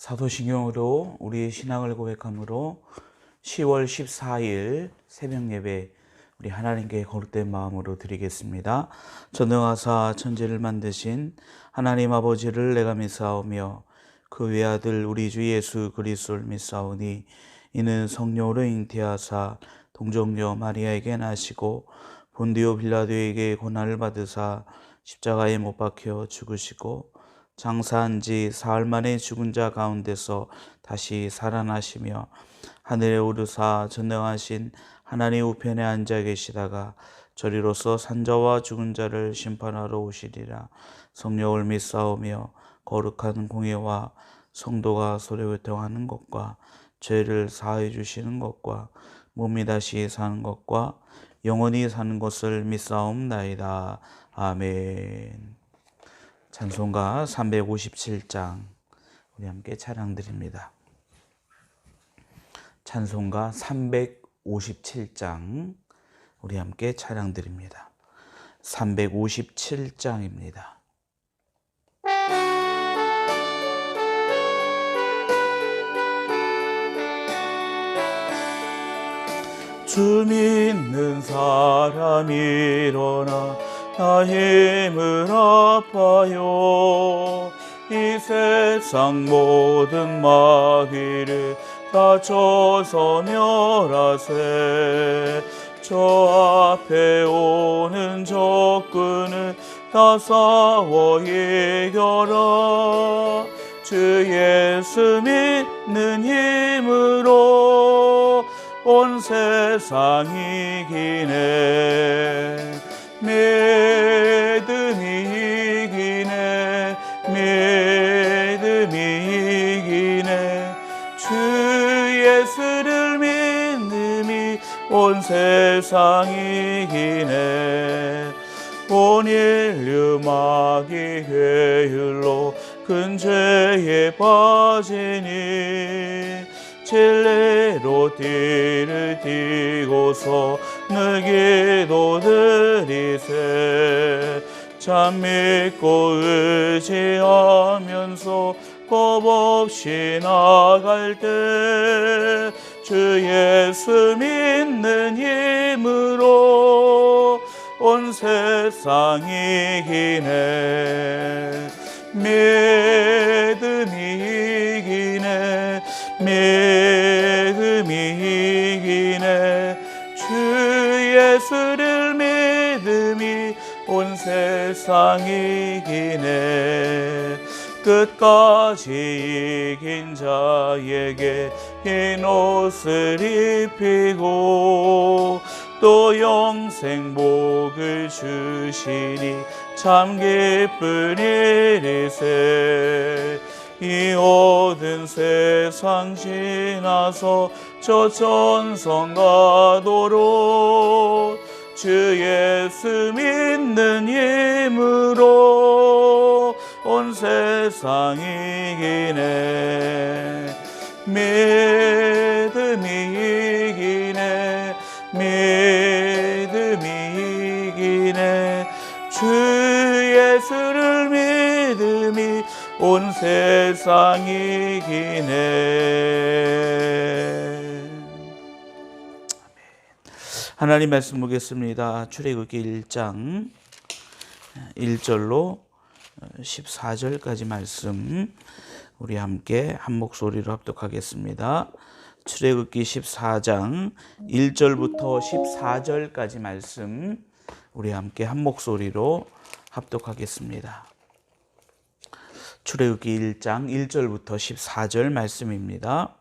사도신경으로 우리의 신앙을 고백함으로 10월 14일 새벽 예배 우리 하나님께 거룩된 마음으로 드리겠습니다. 전능하사 천지를 만드신 하나님 아버지를 내가 믿사오며 그 외아들 우리 주 예수 그리스도를 믿사오니 이는 성령으로 잉태하사 동정녀 마리아에게 나시고 본디오 빌라도에게 고난을 받으사 십자가에 못 박혀 죽으시고 장사한 지 사흘 만에 죽은 자 가운데서 다시 살아나시며 하늘에 오르사 전능하신 하나님 우편에 앉아 계시다가 저리로서 산자와 죽은 자를 심판하러 오시리라. 성령을 믿사오며 거룩한 공예와 성도가 소래교통하는 것과 죄를 사하여 주시는 것과 몸이 다시 사는 것과 영원히 사는 것을 믿사옵나이다. 아멘. 찬송가 357장 우리 함께 찬양드립니다. 찬송가 357장 우리 함께 찬양드립니다. 357장입니다. 주 믿는 사람 일어나 나 힘을 아파요. 이 세상 모든 마귀를 다 쳐서 멸하세. 저 앞에 오는 적군을 다 싸워 이겨라. 주 예수 믿는 힘으로 온 세상 이기네. 믿음이 이기네. 믿음이 이기네. 주 예수를 믿음이 온 세상 이기네. 온 인류 마귀 회율로 큰 죄에 빠지니 진리로 띠를 띠고서 늘 기도드리세. 참 믿고 의지하면서 겁없이 나갈 때 주 예수 믿는 힘으로 온 세상 이기네. 믿음이 이기네. 믿음이 이기네. 주 예수를 믿음이 온 세상 이기네. 끝까지 이긴 자에게 흰 옷을 입히고 또 영생 복을 주시니 참 기쁜 일이세. 이 모든 세상 지나서 저 천성 가도록 주 예수 믿는 힘으로 온 세상 이기네. 믿음이 이기네. 믿음이 이기네. 주 예수를 믿음이 온 세상 이기네. 하나님 말씀 보겠습니다. 출애굽기 1장 1절로 14절까지 말씀 우리 함께 한 목소리로 합독하겠습니다. 출애굽기 14장 1절부터 14절까지 말씀 우리 함께 한 목소리로 합독하겠습니다. 출애굽기 1장 1절부터 14절 말씀입니다.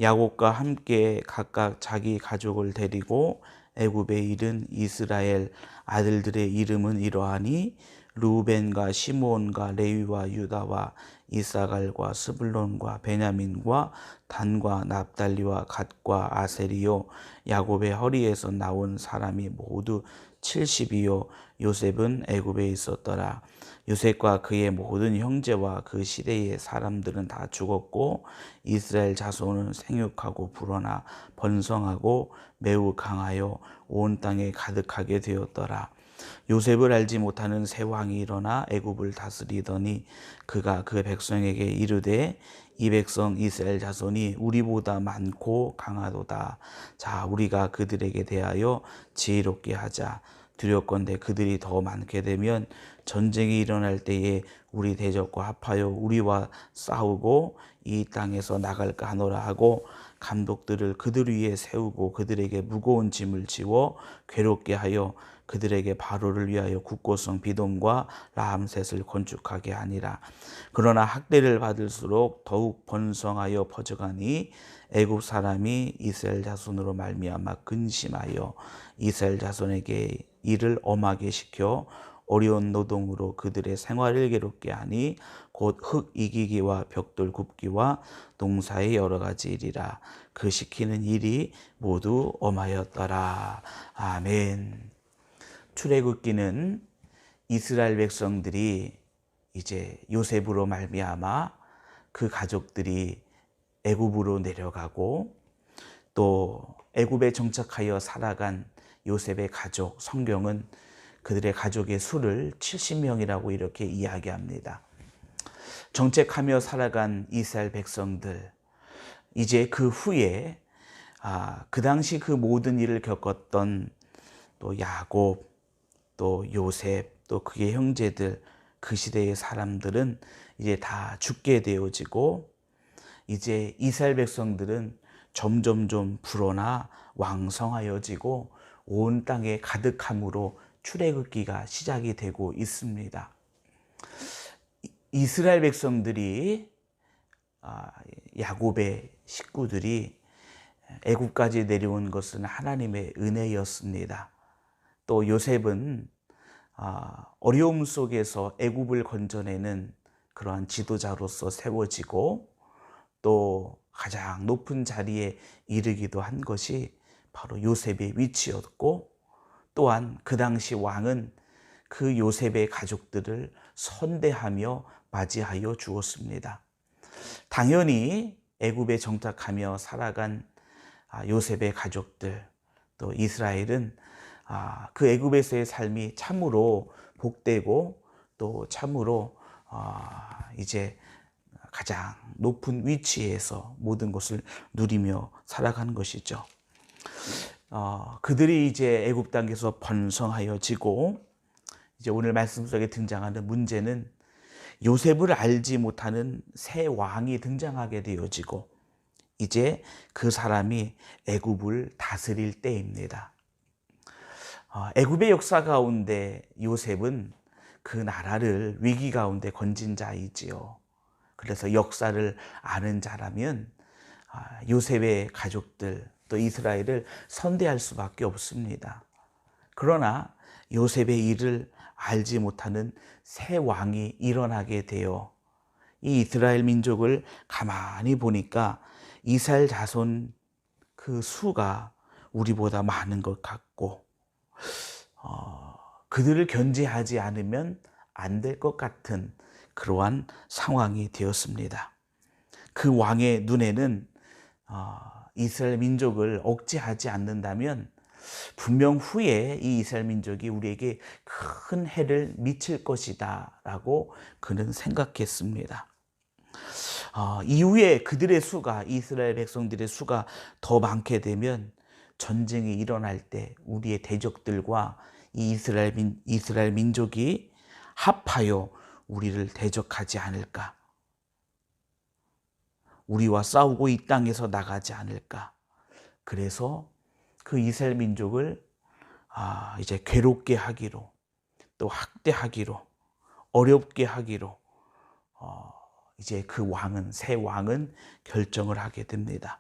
야곱과 함께 각각 자기 가족을 데리고 애굽에 이른 이스라엘 아들들의 이름은 이러하니 루벤과 시므온과 레위와 유다와 이사갈과 스불론과 베냐민과 단과 납달리와 갓과 아셀이요. 야곱의 허리에서 나온 사람이 모두 70이요. 요셉은 애굽에 있었더라. 요셉과 그의 모든 형제와 그 시대의 사람들은 다 죽었고 이스라엘 자손은 생육하고 불어나 번성하고 매우 강하여 온 땅에 가득하게 되었더라. 요셉을 알지 못하는 새 왕이 일어나 애굽을 다스리더니 그가 그 백성에게 이르되 이 백성 이스라엘 자손이 우리보다 많고 강하도다. 자, 우리가 그들에게 대하여 지혜롭게 하자. 두렵건대 그들이 더 많게 되면 전쟁이 일어날 때에 우리 대적과 합하여 우리와 싸우고 이 땅에서 나갈까 하노라 하고 감독들을 그들 위에 세우고 그들에게 무거운 짐을 지워 괴롭게 하여 그들에게 바로를 위하여 국고성 비돔과 라암셋을 건축하게 하니라. 그러나 학대를 받을수록 더욱 번성하여 퍼져가니 애굽 사람이 이스라엘 자손으로 말미암아 근심하여 이스라엘 자손에게 일을 엄하게 시켜 어려운 노동으로 그들의 생활을 괴롭게 하니 곧 흙 이기기와 벽돌 굽기와 농사의 여러 가지 일이라. 그 시키는 일이 모두 엄하였더라. 아멘. 출애굽기는 이스라엘 백성들이 이제 요셉으로 말미암아 그 가족들이 애굽으로 내려가고 또 애굽에 정착하여 살아간 요셉의 가족, 성경은 그들의 가족의 수를 70명이라고 이렇게 이야기합니다. 정책하며 살아간 이스라엘 백성들, 이제 그 후에 그 당시 그 모든 일을 겪었던 또 야곱, 또 요셉, 또 그의 형제들, 그 시대의 사람들은 이제 다 죽게 되어지고 이제 이스라엘 백성들은 점점점 불어나 왕성하여지고 온 땅에 가득함으로 출애굽기가 시작이 되고 있습니다. 이스라엘 백성들이 야곱의 식구들이 애굽까지 내려온 것은 하나님의 은혜였습니다. 또 요셉은 어려움 속에서 애굽을 건져내는 그러한 지도자로서 세워지고 또 가장 높은 자리에 이르기도 한 것이 바로 요셉의 위치였고 또한 그 당시 왕은 그 요셉의 가족들을 선대하며 맞이하여 주었습니다. 당연히 애굽에 정착하며 살아간 요셉의 가족들 또 이스라엘은 그 애굽에서의 삶이 참으로 복되고 또 참으로 이제 가장 높은 위치에서 모든 것을 누리며 살아가는 것이죠. 그들이 이제 애굽 땅에서 번성하여지고 이제 오늘 말씀 속에 등장하는 문제는 요셉을 알지 못하는 새 왕이 등장하게 되어지고 이제 그 사람이 애굽을 다스릴 때입니다. 애굽의 역사 가운데 요셉은 그 나라를 위기 가운데 건진 자이지요. 그래서 역사를 아는 자라면 요셉의 가족들 또 이스라엘을 선대할 수밖에 없습니다. 그러나 요셉의 일을 알지 못하는 새 왕이 일어나게 되어 이 이스라엘 민족을 가만히 보니까 이스라엘 자손 그 수가 우리보다 많은 것 같고 그들을 견제하지 않으면 안 될 것 같은 그러한 상황이 되었습니다. 그 왕의 눈에는 이스라엘 민족을 억제하지 않는다면 분명 후에 이 이스라엘 민족이 우리에게 큰 해를 미칠 것이다 라고 그는 생각했습니다. 이후에 그들의 수가 이스라엘 백성들의 수가 더 많게 되면 전쟁이 일어날 때 우리의 대적들과 이 이스라엘 민족이 합하여 우리를 대적하지 않을까? 우리와 싸우고 이 땅에서 나가지 않을까? 그래서 그 이스라엘 민족을 이제 괴롭게 하기로 또 학대하기로 어렵게 하기로 이제 그 새 왕은 결정을 하게 됩니다.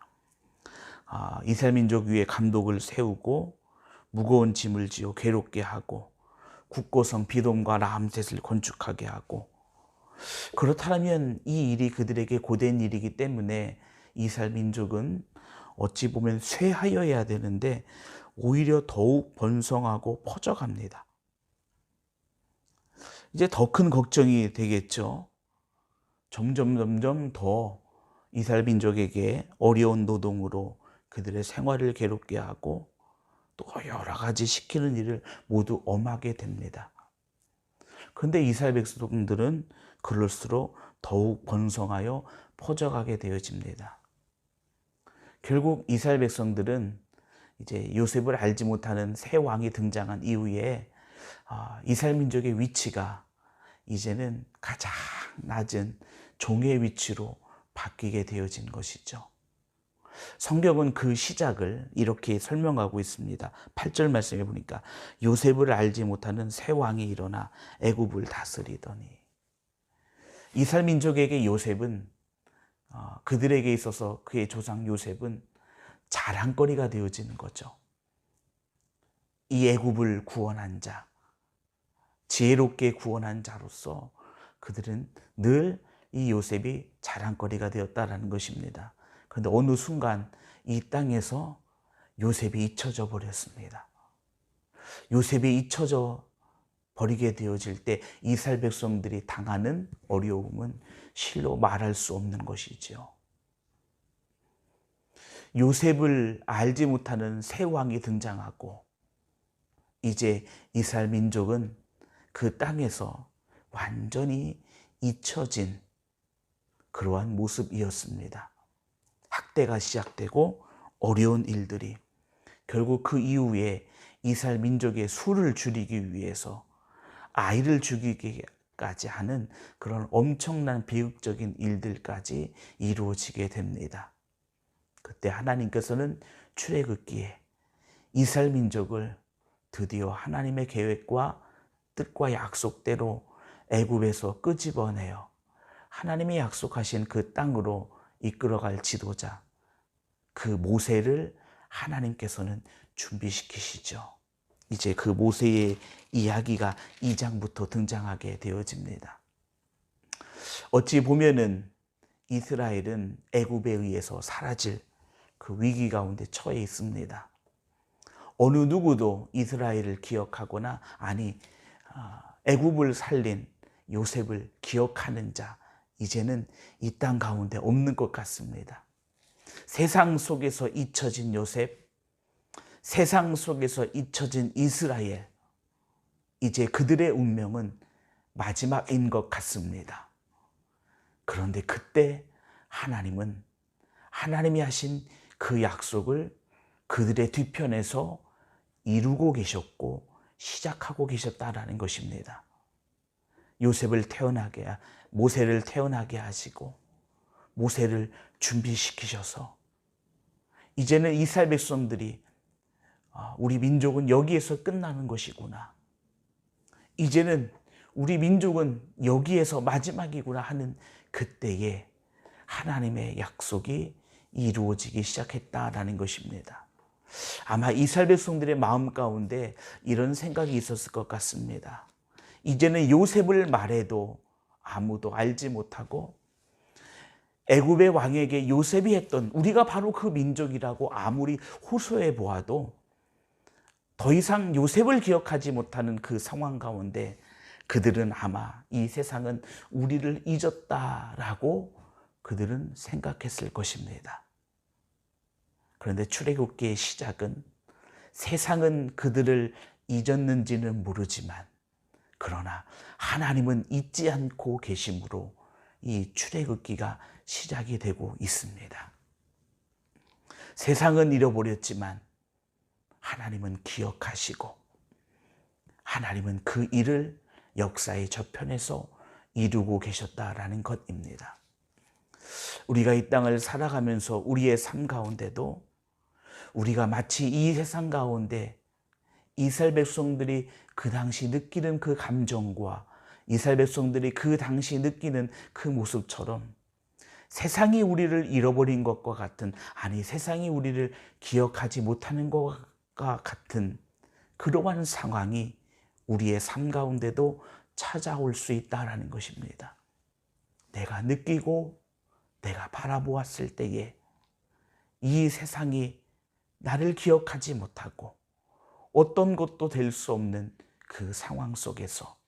이스라엘 민족 위에 감독을 세우고 무거운 짐을 지어 괴롭게 하고 국고성 비돔과 라암셋을 건축하게 하고 그렇다면 이 일이 그들에게 고된 일이기 때문에 이스라엘 민족은 어찌 보면 쇠하여야 되는데 오히려 더욱 번성하고 퍼져갑니다. 이제 더 큰 걱정이 되겠죠. 점점 더 이스라엘 민족에게 어려운 노동으로 그들의 생활을 괴롭게 하고 또 여러 가지 시키는 일을 모두 엄하게 됩니다. 그런데 이스라엘 백성들은 그럴수록 더욱 번성하여 퍼져가게 되어집니다. 결국 이스라엘 백성들은 이제 요셉을 알지 못하는 새 왕이 등장한 이후에 이스라엘 민족의 위치가 이제는 가장 낮은 종의 위치로 바뀌게 되어진 것이죠. 성경은 그 시작을 이렇게 설명하고 있습니다. 8절 말씀에 보니까 요셉을 알지 못하는 새 왕이 일어나 애굽을 다스리더니, 이스라엘 민족에게 요셉은 그들에게 있어서 그의 조상 요셉은 자랑거리가 되어지는 거죠. 이 애굽을 구원한 자, 지혜롭게 구원한 자로서 그들은 늘 이 요셉이 자랑거리가 되었다라는 것입니다. 그런데 어느 순간 이 땅에서 요셉이 잊혀져 버렸습니다. 요셉이 잊혀져 버리게 되어질 때 이스라엘 백성들이 당하는 어려움은 실로 말할 수 없는 것이지요. 요셉을 알지 못하는 새 왕이 등장하고 이제 이스라엘 민족은 그 땅에서 완전히 잊혀진 그러한 모습이었습니다. 학대가 시작되고 어려운 일들이, 결국 그 이후에 이스라엘 민족의 수를 줄이기 위해서 아이를 죽이기까지 하는 그런 엄청난 비극적인 일들까지 이루어지게 됩니다. 그때 하나님께서는 출애굽기에 이스라엘 민족을 드디어 하나님의 계획과 뜻과 약속대로 애굽에서 끄집어내어 하나님이 약속하신 그 땅으로 이끌어갈 지도자, 그 모세를 하나님께서는 준비시키시죠. 이제 그 모세의 이야기가 2장부터 등장하게 되어집니다. 어찌 보면은 이스라엘은 애굽에 의해서 사라질 그 위기 가운데 처해 있습니다. 어느 누구도 이스라엘을 기억하거나, 아니 애굽을 살린 요셉을 기억하는 자, 이제는 이 땅 가운데 없는 것 같습니다. 세상 속에서 잊혀진 요셉, 세상 속에서 잊혀진 이스라엘, 이제 그들의 운명은 마지막인 것 같습니다. 그런데 그때 하나님은 하나님이 하신 그 약속을 그들의 뒤편에서 이루고 계셨고 시작하고 계셨다라는 것입니다. 모세를 태어나게 하시고 모세를 준비시키셔서 이제는 이스라엘 백성들이 우리 민족은 여기에서 끝나는 것이구나, 이제는 우리 민족은 여기에서 마지막이구나 하는 그때에 하나님의 약속이 이루어지기 시작했다라는 것입니다. 아마 이스라엘 백성들의 마음 가운데 이런 생각이 있었을 것 같습니다. 이제는 요셉을 말해도 아무도 알지 못하고, 애굽의 왕에게 요셉이 했던, 우리가 바로 그 민족이라고 아무리 호소해 보아도 더 이상 요셉을 기억하지 못하는 그 상황 가운데 그들은 아마 이 세상은 우리를 잊었다라고 그들은 생각했을 것입니다. 그런데 출애굽기의 시작은 세상은 그들을 잊었는지는 모르지만, 그러나 하나님은 잊지 않고 계심으로 이 출애굽기가 시작이 되고 있습니다. 세상은 잃어버렸지만 하나님은 기억하시고 하나님은 그 일을 역사의 저편에서 이루고 계셨다라는 것입니다. 우리가 이 땅을 살아가면서 우리의 삶 가운데도 우리가 마치 이 세상 가운데 이스라엘 백성들이 그 당시 느끼는 그 감정과 이스라엘 백성들이 그 당시 느끼는 그 모습처럼 세상이 우리를 잃어버린 것과 같은, 아니 세상이 우리를 기억하지 못하는 것과 같은 그러한 상황이 우리의 삶 가운데도 찾아올 수 있다는 것입니다. 내가 느끼고 내가 바라보았을 때에 이 세상이 나를 기억하지 못하고 어떤 것도 될 수 없는 그 상황 속에서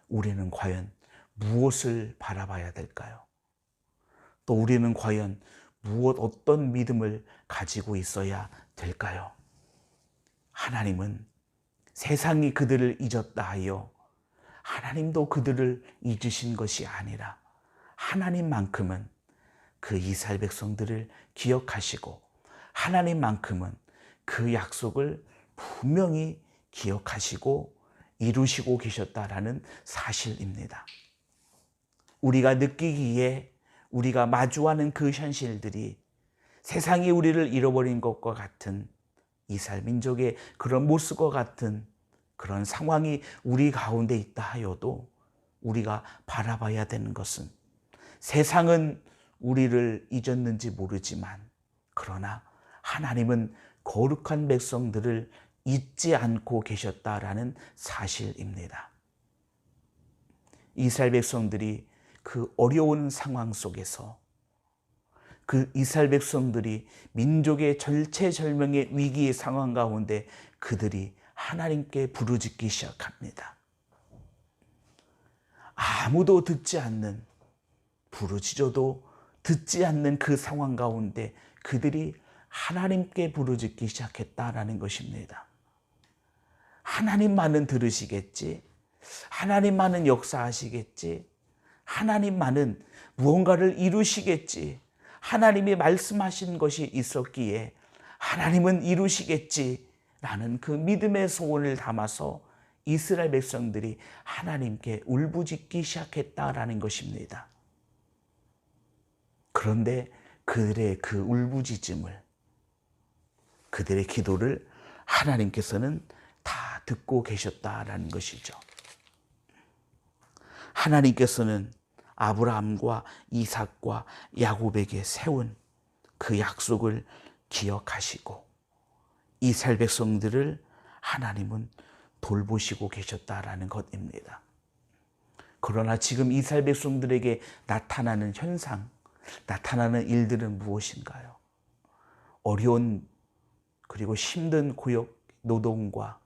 우리는 과연 무엇을 바라봐야 될까요? 또 우리는 과연 어떤 믿음을 가지고 있어야 될까요? 하나님은 세상이 그들을 잊었다 하여 하나님도 그들을 잊으신 것이 아니라 하나님만큼은 그 이스라엘 백성들을 기억하시고 하나님만큼은 그 약속을 분명히 기억하시고 이루시고 계셨다라는 사실입니다. 우리가 느끼기에 우리가 마주하는 그 현실들이 세상이 우리를 잃어버린 것과 같은 이스라엘 민족의 그런 모습과 같은 그런 상황이 우리 가운데 있다 하여도 우리가 바라봐야 되는 것은 세상은 우리를 잊었는지 모르지만 그러나 하나님은 거룩한 백성들을 잊지 않고 계셨다라는 사실입니다. 이스라엘 백성들이 그 어려운 상황 속에서 그 이스라엘 백성들이 민족의 절체절명의 위기의 상황 가운데 그들이 하나님께 부르짖기 시작합니다. 아무도 듣지 않는, 부르짖어도 듣지 않는 그 상황 가운데 그들이 하나님께 부르짖기 시작했다라는 것입니다. 하나님만은 들으시겠지, 하나님만은 역사하시겠지, 하나님만은 무언가를 이루시겠지, 하나님이 말씀하신 것이 있었기에 하나님은 이루시겠지라는 그 믿음의 소원을 담아서 이스라엘 백성들이 하나님께 울부짖기 시작했다라는 것입니다. 그런데 그들의 그 울부짖음을, 그들의 기도를 하나님께서는 다 듣고 계셨다라는 것이죠. 하나님께서는 아브라함과 이삭과 야곱에게 세운 그 약속을 기억하시고 이스라엘 백성들을 하나님은 돌보시고 계셨다라는 것입니다. 그러나 지금 이스라엘 백성들에게 나타나는 현상, 나타나는 일들은 무엇인가요? 어려운 그리고 힘든 고역 노동과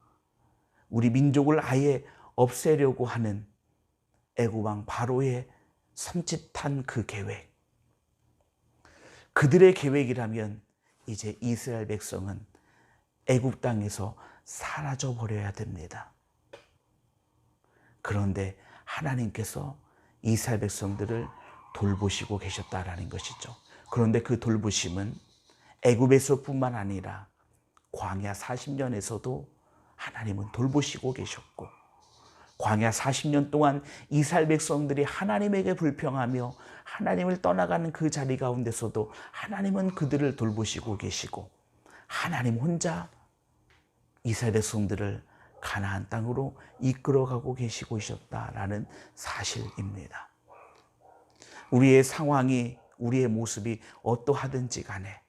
우리 민족을 아예 없애려고 하는 애굽 왕 바로의 섬찟한 그 계획, 그들의 계획이라면 이제 이스라엘 백성은 애굽 땅에서 사라져 버려야 됩니다. 그런데 하나님께서 이스라엘 백성들을 돌보시고 계셨다라는 것이죠. 그런데 그 돌보심은 애굽에서뿐만 아니라 광야 40년에서도 하나님은 돌보시고 계셨고, 광야 40년 동안 이스라엘 백성들이 하나님에게 불평하며 하나님을 떠나가는 그 자리 가운데서도 하나님은 그들을 돌보시고 계시고 하나님 혼자 이스라엘 백성들을 가나안 땅으로 이끌어가고 계시고 계셨다라는 사실입니다. 우리의 상황이, 우리의 모습이 어떠하든지 간에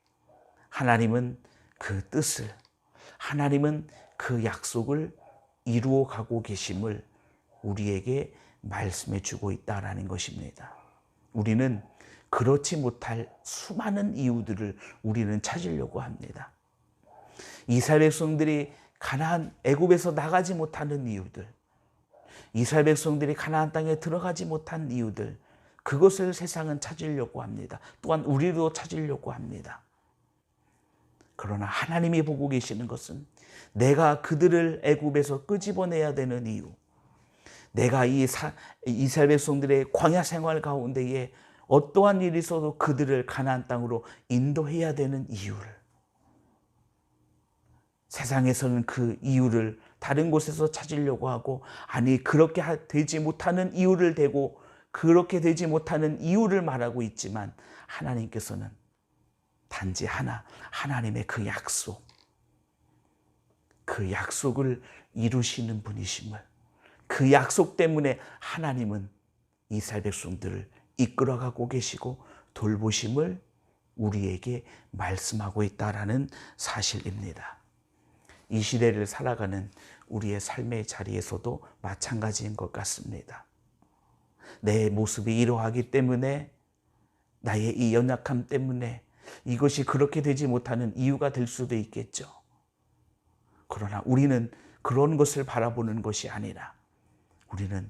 하나님은 그 뜻을, 하나님은 그 약속을 이루어 가고 계심을 우리에게 말씀해 주고 있다라는 것입니다. 우리는 그렇지 못할 수많은 이유들을 우리는 찾으려고 합니다. 이스라엘 백성들이 가나안 애굽에서 나가지 못하는 이유들, 이스라엘 백성들이 가나안 땅에 들어가지 못한 이유들, 그것을 세상은 찾으려고 합니다. 또한 우리도 찾으려고 합니다. 그러나 하나님이 보고 계시는 것은 내가 그들을 애굽에서 끄집어내야 되는 이유, 내가 이 이스라엘 백성들의 광야 생활 가운데에 어떠한 일이 있어도 그들을 가나안 땅으로 인도해야 되는 이유를, 세상에서는 그 이유를 다른 곳에서 찾으려고 하고, 아니 그렇게 되지 못하는 이유를 대고 그렇게 되지 못하는 이유를 말하고 있지만 하나님께서는 단지 하나, 하나님의 그 약속, 그 약속을 이루시는 분이심을, 그 약속 때문에 하나님은 이스라엘 백성들을 이끌어가고 계시고 돌보심을 우리에게 말씀하고 있다라는 사실입니다. 이 시대를 살아가는 우리의 삶의 자리에서도 마찬가지인 것 같습니다. 내 모습이 이러하기 때문에, 나의 이 연약함 때문에 이것이 그렇게 되지 못하는 이유가 될 수도 있겠죠. 그러나 우리는 그런 것을 바라보는 것이 아니라 우리는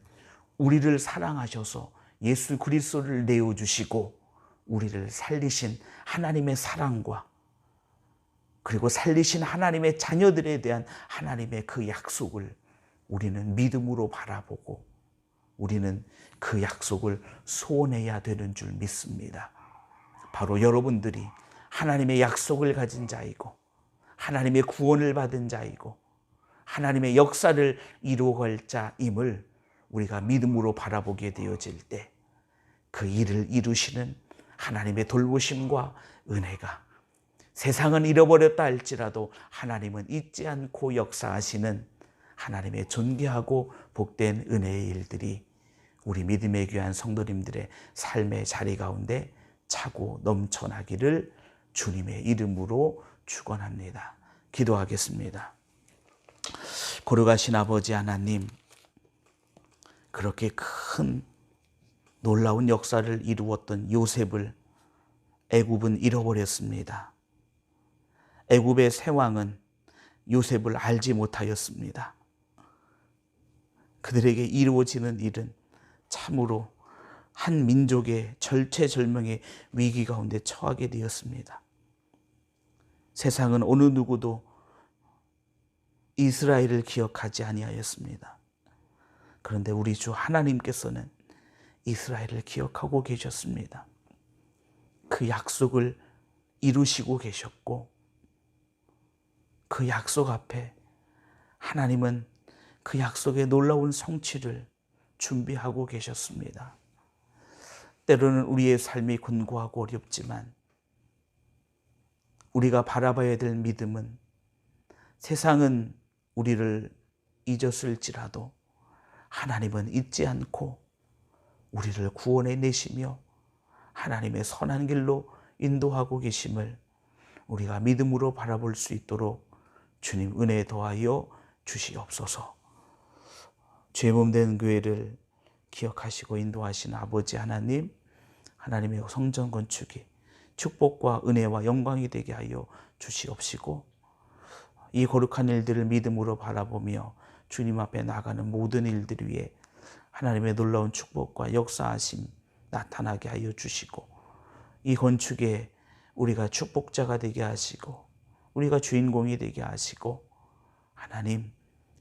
우리를 사랑하셔서 예수 그리스도를 내어주시고 우리를 살리신 하나님의 사랑과 그리고 살리신 하나님의 자녀들에 대한 하나님의 그 약속을 우리는 믿음으로 바라보고 우리는 그 약속을 소원해야 되는 줄 믿습니다. 바로 여러분들이 하나님의 약속을 가진 자이고 하나님의 구원을 받은 자이고 하나님의 역사를 이루어갈 자임을 우리가 믿음으로 바라보게 되어질 때 그 일을 이루시는 하나님의 돌보심과 은혜가 세상은 잃어버렸다 할지라도 하나님은 잊지 않고 역사하시는 하나님의 존귀하고 복된 은혜의 일들이 우리 믿음의 귀한 성도님들의 삶의 자리 가운데 차고 넘쳐나기를 주님의 이름으로 축원합니다. 기도하겠습니다. 거룩하신 아버지 하나님, 그렇게 큰 놀라운 역사를 이루었던 요셉을 애굽은 잃어버렸습니다. 애굽의 세왕은 요셉을 알지 못하였습니다. 그들에게 이루어지는 일은 참으로 한 민족의 절체절명의 위기 가운데 처하게 되었습니다. 세상은 어느 누구도 이스라엘을 기억하지 아니하였습니다. 그런데 우리 주 하나님께서는 이스라엘을 기억하고 계셨습니다. 그 약속을 이루시고 계셨고 그 약속 앞에 하나님은 그 약속의 놀라운 성취를 준비하고 계셨습니다. 때로는 우리의 삶이 곤고하고 어렵지만 우리가 바라봐야 될 믿음은 세상은 우리를 잊었을지라도 하나님은 잊지 않고 우리를 구원해 내시며 하나님의 선한 길로 인도하고 계심을 우리가 믿음으로 바라볼 수 있도록 주님 은혜 더하여 주시옵소서. 죄범된 교회를 기억하시고 인도하신 아버지 하나님, 하나님의 성전 건축이 축복과 은혜와 영광이 되게 하여 주시옵시고 이 거룩한 일들을 믿음으로 바라보며 주님 앞에 나가는 모든 일들 위에 하나님의 놀라운 축복과 역사하심 나타나게 하여 주시고 이 건축에 우리가 축복자가 되게 하시고 우리가 주인공이 되게 하시고 하나님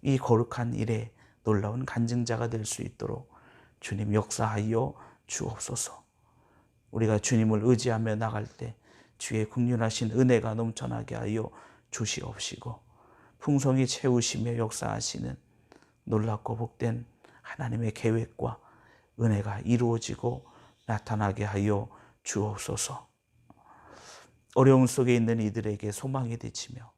이 거룩한 일에 놀라운 간증자가 될 수 있도록 주님 역사하여 주옵소서. 우리가 주님을 의지하며 나갈 때 주의 긍휼하신 은혜가 넘쳐나게 하여 주시옵시고 풍성히 채우시며 역사하시는 놀랍고 복된 하나님의 계획과 은혜가 이루어지고 나타나게 하여 주옵소서. 어려움 속에 있는 이들에게 소망이 되치며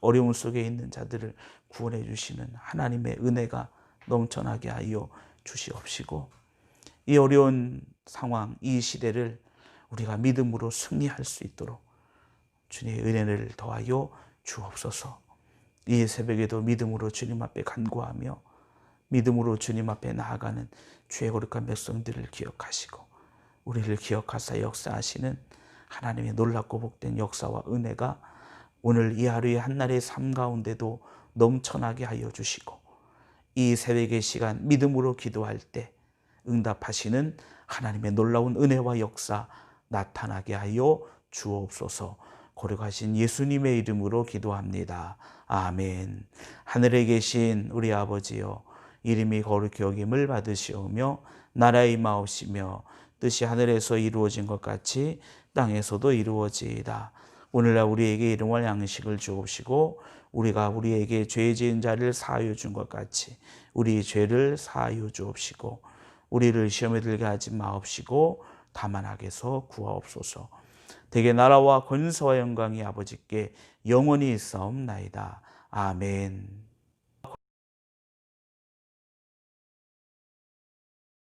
어려움 속에 있는 자들을 구원해 주시는 하나님의 은혜가 넘쳐나게 하여 주시옵시고 이 어려운 상황, 이 시대를 우리가 믿음으로 승리할 수 있도록 주님의 은혜를 더하여 주옵소서. 이 새벽에도 믿음으로 주님 앞에 간구하며 믿음으로 주님 앞에 나아가는 주의 거룩한 백성들을 기억하시고 우리를 기억하사 역사하시는 하나님의 놀랍고 복된 역사와 은혜가 오늘 이 하루의 한날의 삶 가운데도 넘쳐나게 하여 주시고 이 새벽의 시간 믿음으로 기도할 때 응답하시는 하나님의 놀라운 은혜와 역사 나타나게 하여 주옵소서. 거룩하신 예수님의 이름으로 기도합니다. 아멘. 하늘에 계신 우리 아버지여, 이름이 거룩히 여김을 받으시오며 나라의 임하옵시며 뜻이 하늘에서 이루어진 것 같이 땅에서도 이루어지이다. 오늘날 우리에게 일용할 양식을 주옵시고 우리가 우리에게 죄 지은 자를 사하여 준 것 같이 우리 죄를 사하여 주옵시고 우리를 시험에 들게 하지 마옵시고 다만 악에서 구하옵소서. 대개 나라와 권세와 영광이 아버지께 영원히 있사옵나이다. 아멘.